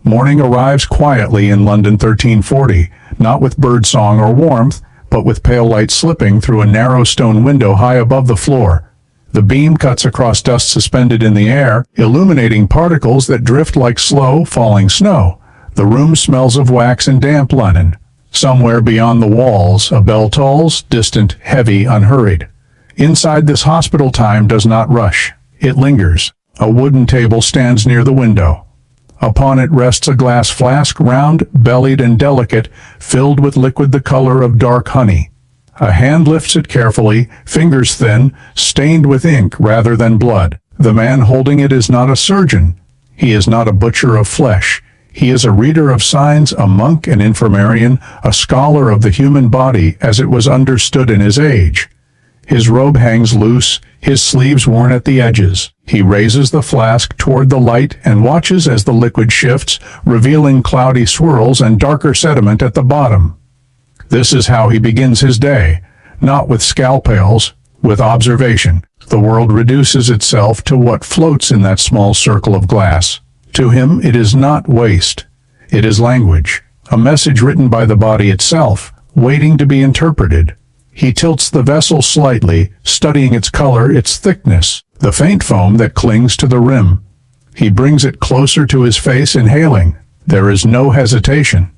Morning arrives quietly in London 1340, not with birdsong or warmth, but with pale light slipping through a narrow stone window high above the floor. The beam cuts across dust suspended in the air, illuminating particles that drift like slow, falling snow. The room smells of wax and damp linen. Somewhere beyond the walls, a bell tolls, distant, heavy, unhurried. Inside, this hospital time does not rush. It lingers. A wooden table stands near the window. Upon it rests a glass flask, round, bellied, and delicate, filled with liquid the color of dark honey. A hand lifts it carefully, fingers thin, stained with ink rather than blood. The man holding it is not a surgeon. He is not a butcher of flesh. He is a reader of signs, a monk, an infirmarian, a scholar of the human body as it was understood in his age. His robe hangs loose, his sleeves worn at the edges. He raises the flask toward the light and watches as the liquid shifts, revealing cloudy swirls and darker sediment at the bottom. This is how he begins his day, not with scalpels, with observation. The world reduces itself to what floats in that small circle of glass. To him, it is not waste. It is language, a message written by the body itself, waiting to be interpreted. He tilts the vessel slightly, studying its color, its thickness, the faint foam that clings to the rim. He brings it closer to his face, inhaling. There is no hesitation,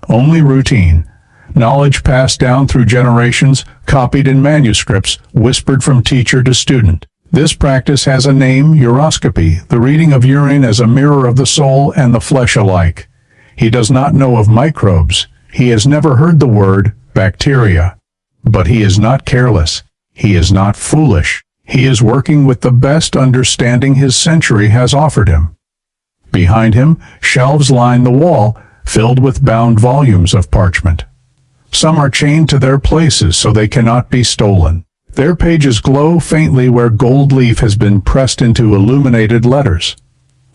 only routine. Knowledge passed down through generations, copied in manuscripts, whispered from teacher to student. This practice has a name, uroscopy, the reading of urine as a mirror of the soul and the flesh alike. He does not know of microbes. He has never heard the word bacteria. But he is not careless. He is not foolish. He is working with the best understanding his century has offered him. Behind him, shelves line the wall, filled with bound volumes of parchment. Some are chained to their places so they cannot be stolen. Their pages glow faintly where gold leaf has been pressed into illuminated letters.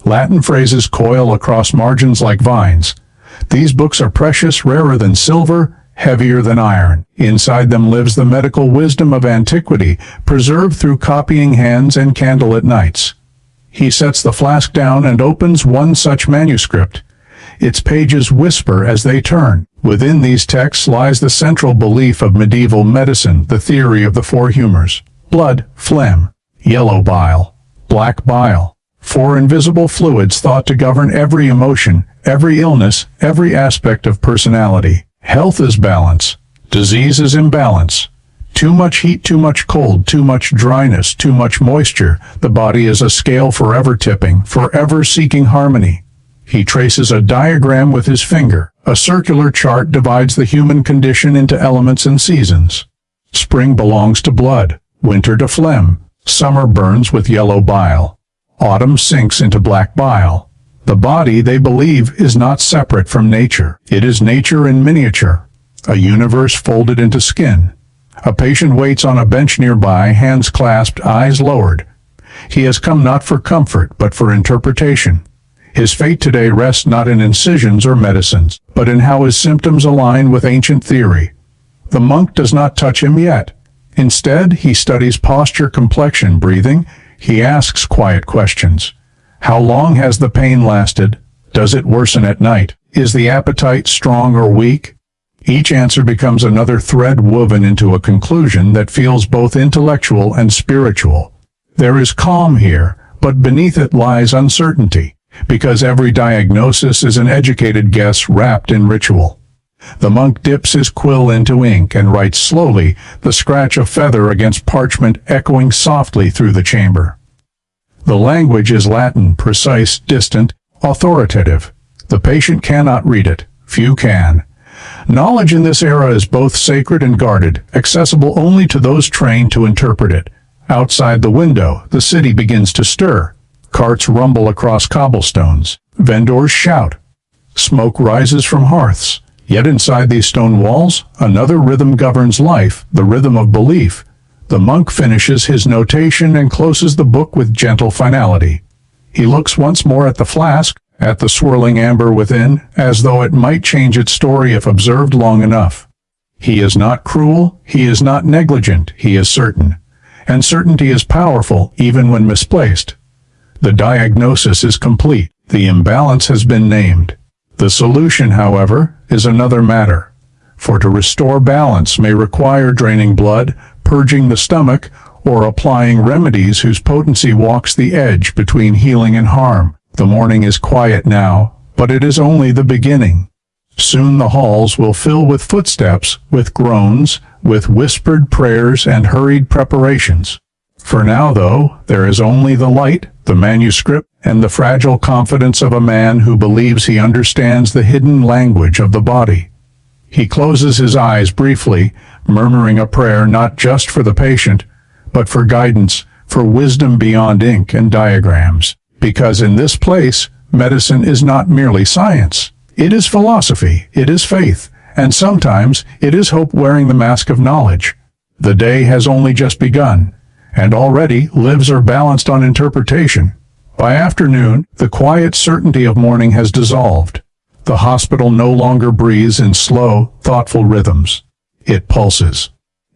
Latin phrases coil across margins like vines. These books are precious, rarer than silver, heavier than iron. Inside them lives the medical wisdom of antiquity, preserved through copying hands and candlelit nights. He sets the flask down and opens one such manuscript. Its pages whisper as they turn. Within these texts lies the central belief of medieval medicine, the theory of the four humors: blood, phlegm, yellow bile, black bile. Four invisible fluids thought to govern every emotion, every illness, every aspect of personality. Health is balance. Disease is imbalance. Too much heat, too much cold, too much dryness, too much moisture. The body is a scale forever tipping, forever seeking harmony. He traces a diagram with his finger. A circular chart divides the human condition into elements and seasons. Spring belongs to blood, winter to phlegm. Summer burns with yellow bile. Autumn sinks into black bile. The body, they believe, is not separate from nature. It is nature in miniature, a universe folded into skin. A patient waits on a bench nearby, hands clasped, eyes lowered. He has come not for comfort, but for interpretation. His fate today rests not in incisions or medicines, but in how his symptoms align with ancient theory. The monk does not touch him yet. Instead, he studies posture, complexion, breathing. He asks quiet questions. How long has the pain lasted? Does it worsen at night? Is the appetite strong or weak? Each answer becomes another thread woven into a conclusion that feels both intellectual and spiritual. There is calm here, but beneath it lies uncertainty, because every diagnosis is an educated guess wrapped in ritual. The monk dips his quill into ink and writes slowly, the scratch of feather against parchment echoing softly through the chamber. The language is Latin, precise, distant, authoritative. The patient cannot read it. Few can. Knowledge in this era is both sacred and guarded, accessible only to those trained to interpret it. Outside the window, the city begins to stir. Carts rumble across cobblestones. Vendors shout. Smoke rises from hearths. Yet inside these stone walls, another rhythm governs life, the rhythm of belief. The monk finishes his notation and closes the book with gentle finality. He looks once more at the flask, at the swirling amber within, as though it might change its story if observed long enough. He is not cruel, he is not negligent, he is certain. And certainty is powerful, even when misplaced. The diagnosis is complete. The imbalance has been named. The solution, however, is another matter. For to restore balance may require draining blood, purging the stomach, or applying remedies whose potency walks the edge between healing and harm. The morning is quiet now, but it is only the beginning. Soon the halls will fill with footsteps, with groans, with whispered prayers and hurried preparations. For now, though, there is only the light, the manuscript, and the fragile confidence of a man who believes he understands the hidden language of the body. He closes his eyes briefly, murmuring a prayer not just for the patient, but for guidance, for wisdom beyond ink and diagrams. Because in this place, medicine is not merely science. It is philosophy, it is faith, and sometimes it is hope wearing the mask of knowledge. The day has only just begun, and already lives are balanced on interpretation. By afternoon, the quiet certainty of morning has dissolved. The hospital no longer breathes in slow, thoughtful rhythms. It pulses.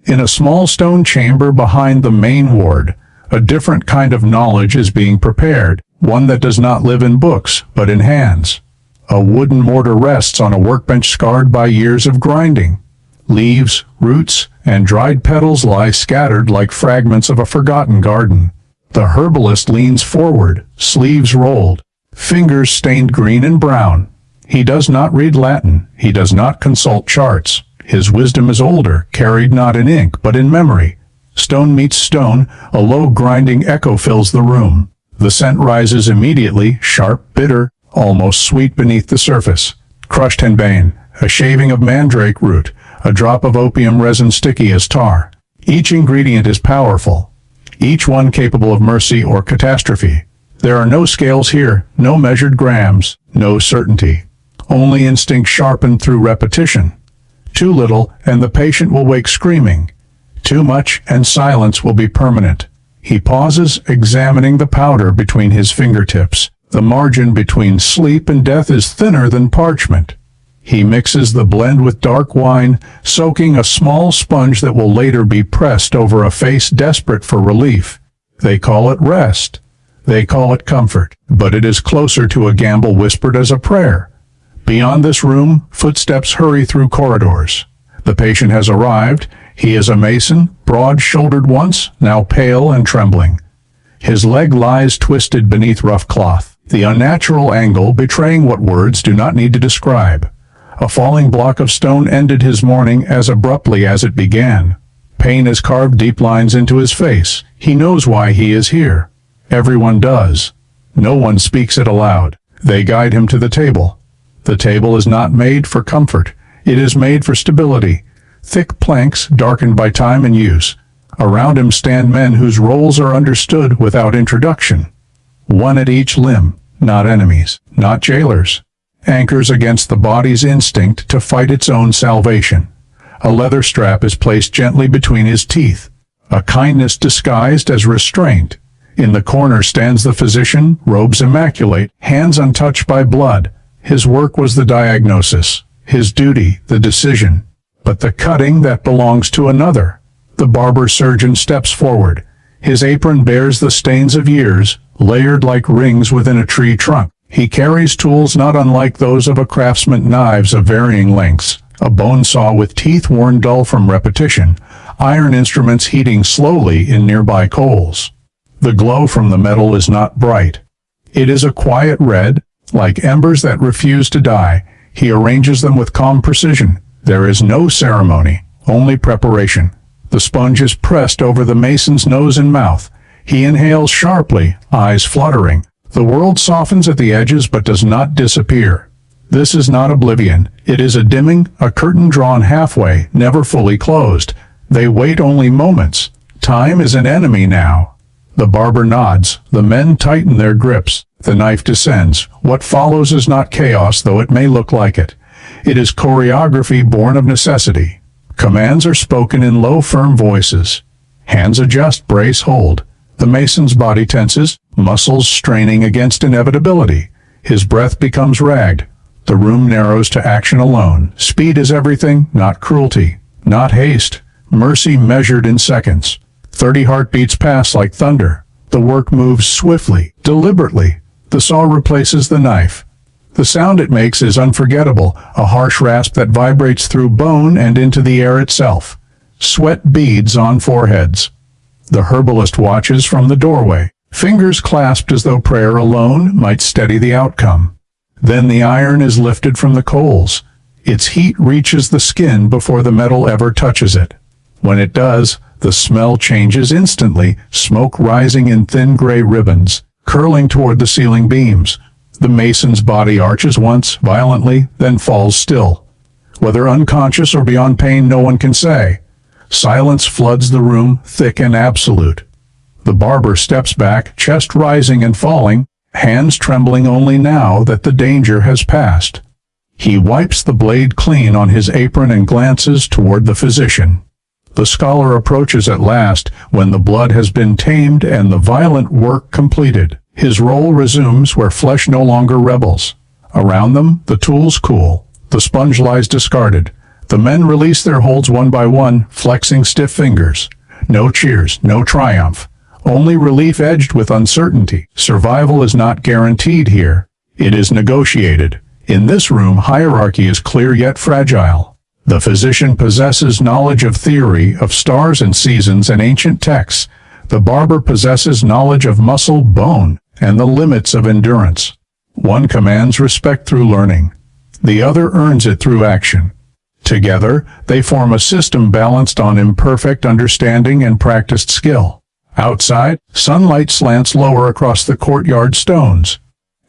In a small stone chamber behind the main ward, a different kind of knowledge is being prepared, one that does not live in books, but in hands. A wooden mortar rests on a workbench scarred by years of grinding. Leaves, roots, and dried petals lie scattered like fragments of a forgotten garden. The herbalist leans forward, sleeves rolled, fingers stained green and brown. He does not read Latin, he does not consult charts. His wisdom is older, carried not in ink, but in memory. Stone meets stone, a low grinding echo fills the room. The scent rises immediately, sharp, bitter, almost sweet beneath the surface. Crushed henbane, a shaving of mandrake root, a drop of opium resin sticky as tar. Each ingredient is powerful, each one capable of mercy or catastrophe. There are no scales here, no measured grams, no certainty. Only instinct sharpened through repetition. Too little, and the patient will wake screaming. Too much, and silence will be permanent. He pauses, examining the powder between his fingertips. The margin between sleep and death is thinner than parchment. He mixes the blend with dark wine, soaking a small sponge that will later be pressed over a face desperate for relief. They call it rest. They call it comfort. But it is closer to a gamble whispered as a prayer. Beyond this room, footsteps hurry through corridors. The patient has arrived. He is a mason, broad-shouldered once, now pale and trembling. His leg lies twisted beneath rough cloth, the unnatural angle betraying what words do not need to describe. A falling block of stone ended his morning as abruptly as it began. Pain has carved deep lines into his face. He knows why he is here. Everyone does. No one speaks it aloud. They guide him to the table. The table is not made for comfort. It is made for stability. Thick planks, darkened by time and use. Around him stand men whose roles are understood without introduction. One at each limb, not enemies, not jailers. Anchors against the body's instinct to fight its own salvation. A leather strap is placed gently between his teeth, a kindness disguised as restraint. In the corner stands the physician, robes immaculate, hands untouched by blood. His work was the diagnosis, his duty the decision. But the cutting that belongs to another. The barber-surgeon steps forward. His apron bears the stains of years, layered like rings within a tree trunk. He carries tools not unlike those of a craftsman, knives of varying lengths, a bone saw with teeth worn dull from repetition, iron instruments heating slowly in nearby coals. The glow from the metal is not bright. It is a quiet red, like embers that refuse to die. He arranges them with calm precision. There is no ceremony, only preparation. The sponge is pressed over the mason's nose and mouth. He inhales sharply, eyes fluttering. The world softens at the edges but does not disappear. This is not oblivion. It is a dimming, a curtain drawn halfway, never fully closed. They wait only moments. Time is an enemy now. The barber nods. The men tighten their grips. The knife descends. What follows is not chaos, though it may look like it. It is choreography born of necessity. Commands are spoken in low, firm voices. Hands adjust, brace, hold. The mason's body tenses, muscles straining against inevitability. His breath becomes ragged. The room narrows to action alone. Speed is everything, not cruelty, not haste. Mercy measured in seconds. 30 heartbeats pass like thunder. The work moves swiftly, deliberately. The saw replaces the knife. The sound it makes is unforgettable, a harsh rasp that vibrates through bone and into the air itself. Sweat beads on foreheads. The herbalist watches from the doorway, fingers clasped as though prayer alone might steady the outcome. Then the iron is lifted from the coals. Its heat reaches the skin before the metal ever touches it. When it does, the smell changes instantly, smoke rising in thin gray ribbons, curling toward the ceiling beams. The mason's body arches once, violently, then falls still. Whether unconscious or beyond pain, no one can say. Silence floods the room, thick and absolute. The barber steps back, chest rising and falling, hands trembling only now that the danger has passed. He wipes the blade clean on his apron and glances toward the physician. The scholar approaches at last, when the blood has been tamed and the violent work completed. His role resumes where flesh no longer rebels. Around them, the tools cool. The sponge lies discarded. The men release their holds one by one, flexing stiff fingers. No cheers, no triumph. Only relief edged with uncertainty. Survival is not guaranteed here. It is negotiated. In this room, hierarchy is clear yet fragile. The physician possesses knowledge of theory, of stars and seasons and ancient texts. The barber possesses knowledge of muscle, bone, and the limits of endurance. One commands respect through learning. The other earns it through action. Together, they form a system balanced on imperfect understanding and practiced skill. Outside, sunlight slants lower across the courtyard stones.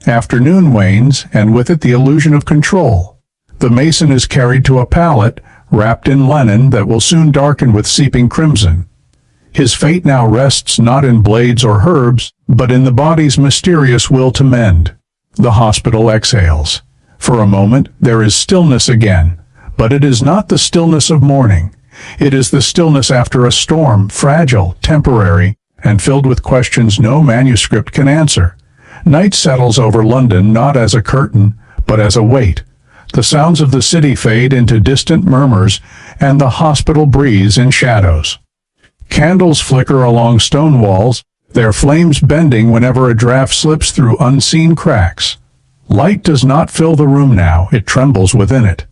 Afternoon wanes, and with it the illusion of control. The mason is carried to a pallet, wrapped in linen that will soon darken with seeping crimson. His fate now rests not in blades or herbs, but in the body's mysterious will to mend. The hospital exhales. For a moment, there is stillness again, but it is not the stillness of mourning. It is the stillness after a storm, fragile, temporary, and filled with questions no manuscript can answer. Night settles over London not as a curtain, but as a weight. The sounds of the city fade into distant murmurs, and the hospital breathes in shadows. Candles flicker along stone walls, their flames bending whenever a draft slips through unseen cracks. Light does not fill the room now, it trembles within it.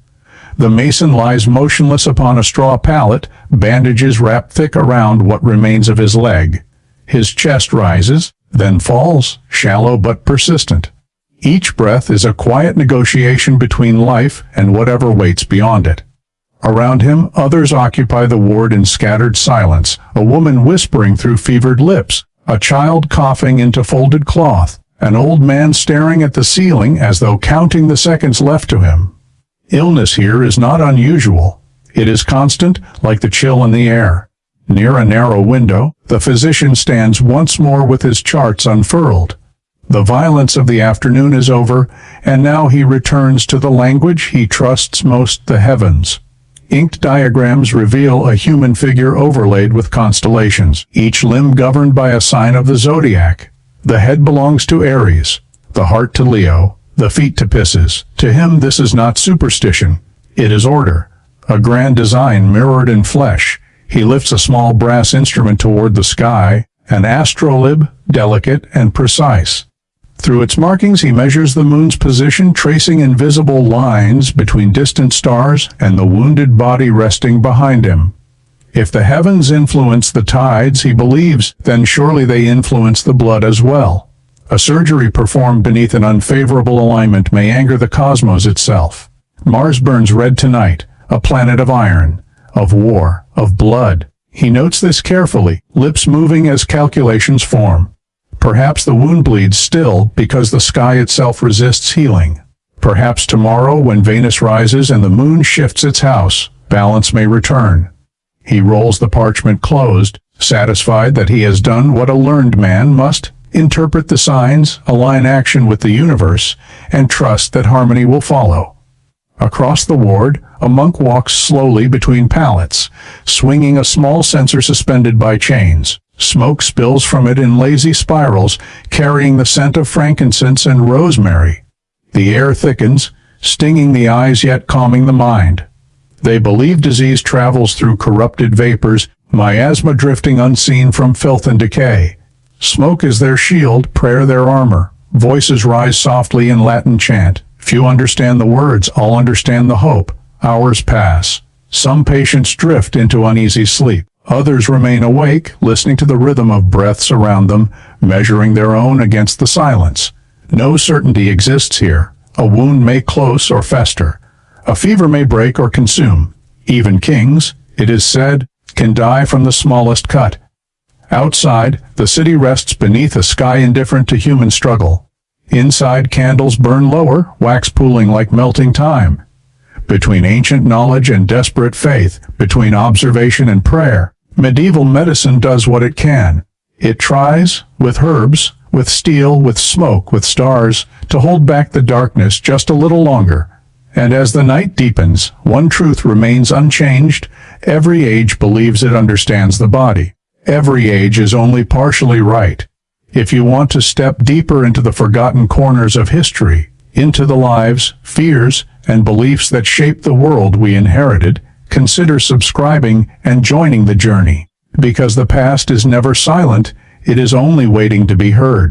The mason lies motionless upon a straw pallet, bandages wrapped thick around what remains of his leg. His chest rises, then falls, shallow but persistent. Each breath is a quiet negotiation between life and whatever waits beyond it. Around him, others occupy the ward in scattered silence, a woman whispering through fevered lips, a child coughing into folded cloth, an old man staring at the ceiling as though counting the seconds left to him. Illness here is not unusual. It is constant, like the chill in the air. Near a narrow window, the physician stands once more with his charts unfurled. The violence of the afternoon is over, and now he returns to the language he trusts most, the heavens. Inked diagrams reveal a human figure overlaid with constellations, each limb governed by a sign of the zodiac. The head belongs to Aries, the heart to Leo, the feet to Pisces. To him this is not superstition, it is order, a grand design mirrored in flesh. He lifts a small brass instrument toward the sky, an astrolabe, delicate and precise. Through its markings he measures the moon's position, tracing invisible lines between distant stars and the wounded body resting behind him. If the heavens influence the tides, he believes, then surely they influence the blood as well. A surgery performed beneath an unfavorable alignment may anger the cosmos itself. Mars burns red tonight, a planet of iron, of war, of blood. He notes this carefully, lips moving as calculations form. Perhaps the wound bleeds still because the sky itself resists healing. Perhaps tomorrow, when Venus rises and the moon shifts its house, balance may return. He rolls the parchment closed, satisfied that he has done what a learned man must: interpret the signs, align action with the universe, and trust that harmony will follow. Across the ward, a monk walks slowly between pallets, swinging a small censer suspended by chains. Smoke spills from it in lazy spirals, carrying the scent of frankincense and rosemary. The air thickens, stinging the eyes yet calming the mind. They believe disease travels through corrupted vapors, miasma drifting unseen from filth and decay. Smoke is their shield, prayer their armor. Voices rise softly in Latin chant. Few understand the words, all understand the hope. Hours pass. Some patients drift into uneasy sleep. Others remain awake, listening to the rhythm of breaths around them, measuring their own against the silence. No certainty exists here. A wound may close or fester. A fever may break or consume. Even kings, it is said, can die from the smallest cut. Outside, the city rests beneath a sky indifferent to human struggle. Inside, candles burn lower, wax pooling like melting time. Between ancient knowledge and desperate faith, between observation and prayer, medieval medicine does what it can. It tries, with herbs, with steel, with smoke, with stars, to hold back the darkness just a little longer. And as the night deepens, one truth remains unchanged. Every age believes it understands the body. Every age is only partially right. If you want to step deeper into the forgotten corners of history, into the lives, fears, and beliefs that shape the world we inherited, consider subscribing and joining the journey. Because the past is never silent, it is only waiting to be heard.